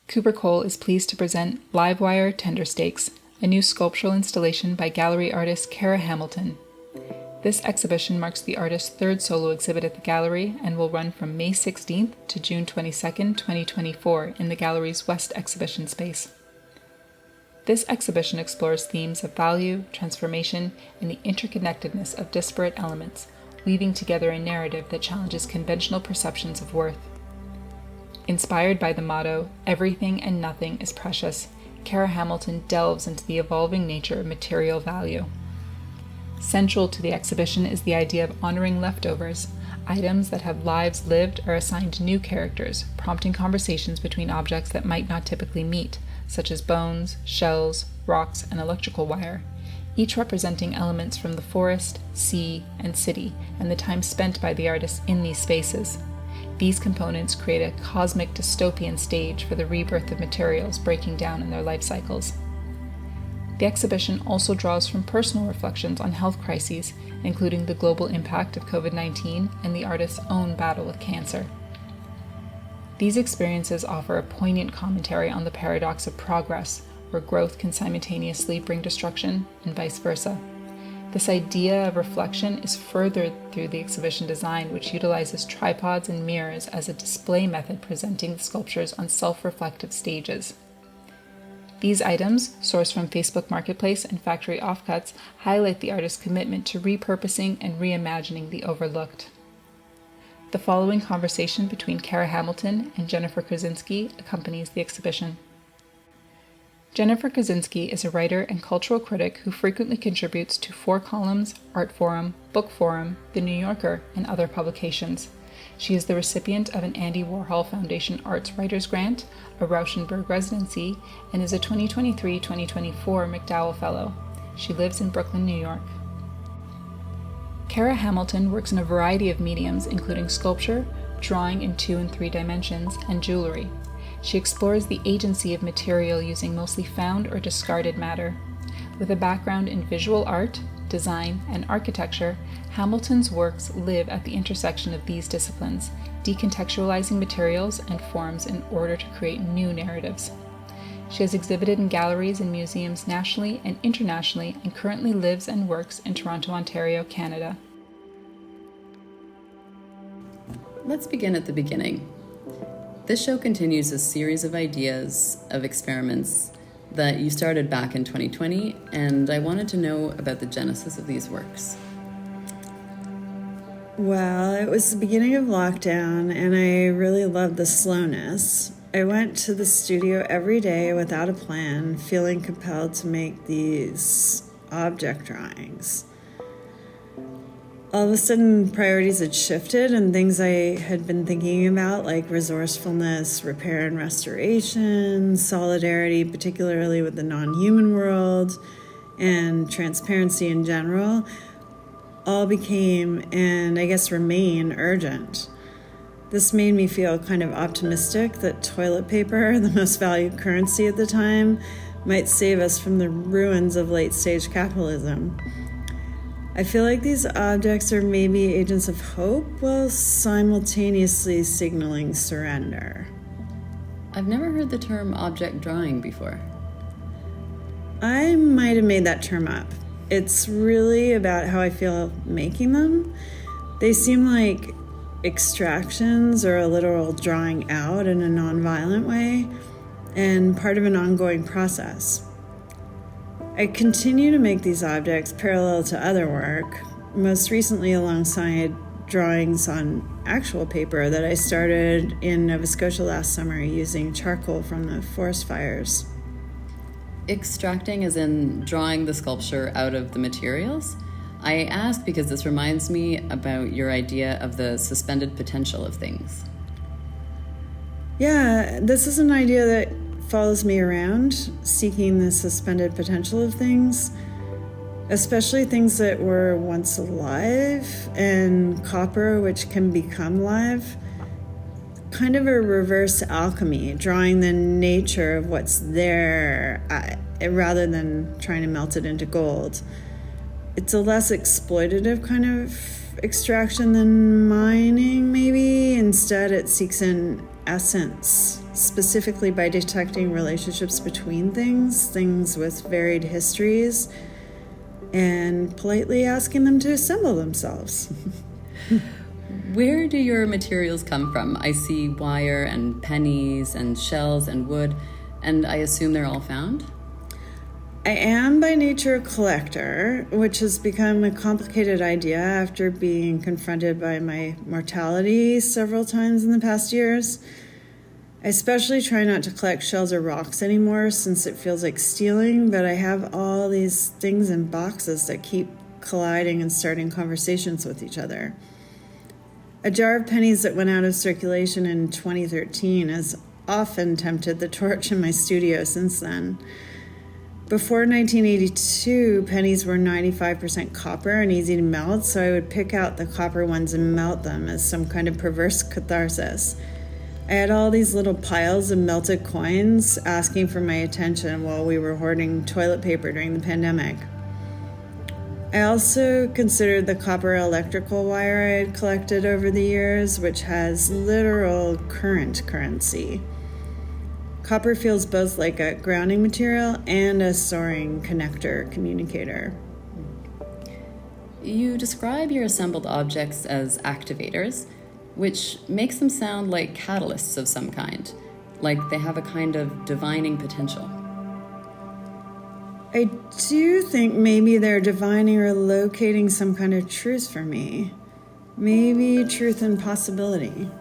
Cooper Cole is pleased to present Livewire Tender Stakes, a new sculptural installation by gallery artist Kara Hamilton. This exhibition marks the artist's third solo exhibit at the gallery and will run from May 16th to June 22nd, 2024 in the gallery's West exhibition space. This exhibition explores themes of value, transformation, and the interconnectedness of disparate elements, weaving together a narrative that challenges conventional perceptions of worth. Inspired by the motto, "Everything and nothing is precious," Kara Hamilton delves into the evolving nature of material value. Central to the exhibition is the idea of honoring leftovers. Items that have lives lived are assigned new characters, prompting conversations between objects that might not typically meet, such as bones, shells, rocks, and electrical wire, each representing elements from the forest, sea, and city, and the time spent by the artist in these spaces. These components create a cosmic dystopian stage for the rebirth of materials breaking down in their life cycles. The exhibition also draws from personal reflections on health crises, including the global impact of COVID-19 and the artist's own battle with cancer. These experiences offer a poignant commentary on the paradox of progress, where growth can simultaneously bring destruction, and vice versa. This idea of reflection is furthered through the exhibition design, which utilizes tripods and mirrors as a display method, presenting the sculptures on self-reflective stages. These items, sourced from Facebook Marketplace and factory offcuts, highlight the artist's commitment to repurposing and reimagining the overlooked. The following conversation between Kara Hamilton and Jennifer Krasinski accompanies the exhibition. Jennifer Krasinski is a writer and cultural critic who frequently contributes to Four Columns, Art Forum, Book Forum, The New Yorker, and other publications. She is the recipient of an Andy Warhol Foundation Arts Writers Grant, a Rauschenberg Residency, and is a 2023-2024 MacDowell Fellow. She lives in Brooklyn, New York. Kara Hamilton works in a variety of mediums, including sculpture, drawing in 2 and 3 dimensions, and jewelry. She explores the agency of material using mostly found or discarded matter. With a background in visual art, design, and architecture, Hamilton's works live at the intersection of these disciplines, decontextualizing materials and forms in order to create new narratives. She has exhibited in galleries and museums nationally and internationally and currently lives and works in Toronto, Ontario, Canada. Let's begin at the beginning. This show continues a series of ideas, of experiments that you started back in 2020, and I wanted to know about the genesis of these works. Well, it was the beginning of lockdown, and I really loved the slowness. I went to the studio every day without a plan, feeling compelled to make these object drawings. All of a sudden, priorities had shifted, and things I had been thinking about, like resourcefulness, repair and restoration, solidarity, particularly with the non-human world, and transparency in general, all became, and I guess remain, urgent. This made me feel kind of optimistic that toilet paper, the most valued currency at the time, might save us from the ruins of late-stage capitalism. I feel like these objects are maybe agents of hope while simultaneously signaling surrender. I've never heard the term object drawing before. I might have made that term up. It's really about how I feel making them. They seem like extractions or a literal drawing out in a non-violent way, and part of an ongoing process. I continue to make these objects parallel to other work, most recently alongside drawings on actual paper that I started in Nova Scotia last summer using charcoal from the forest fires. Extracting as in drawing the sculpture out of the materials? I ask because this reminds me about your idea of the suspended potential of things. Yeah, this is an idea that follows me around, seeking the suspended potential of things, especially things that were once alive, and copper, which can become live. Kind of a reverse alchemy, drawing the nature of what's there rather than trying to melt it into gold. It's a less exploitative kind of extraction than mining, maybe. Instead, it seeks an essence specifically by detecting relationships between things with varied histories, and politely asking them to assemble themselves. Where do your materials come from? I see wire and pennies and shells and wood, and I assume they're all found? I am by nature a collector, which has become a complicated idea after being confronted by my mortality several times in the past years. I especially try not to collect shells or rocks anymore since it feels like stealing, but I have all these things in boxes that keep colliding and starting conversations with each other. A jar of pennies that went out of circulation in 2013 has often tempted the torch in my studio since then. Before 1982, pennies were 95% copper and easy to melt, so I would pick out the copper ones and melt them as some kind of perverse catharsis. I had all these little piles of melted coins asking for my attention while we were hoarding toilet paper during the pandemic. I also considered the copper electrical wire I had collected over the years, which has literal current currency. Copper feels both like a grounding material and a soaring connector communicator. You describe your assembled objects as activators, which makes them sound like catalysts of some kind, like they have a kind of divining potential. I do think maybe they're divining or locating some kind of truth for me. Maybe truth and possibility.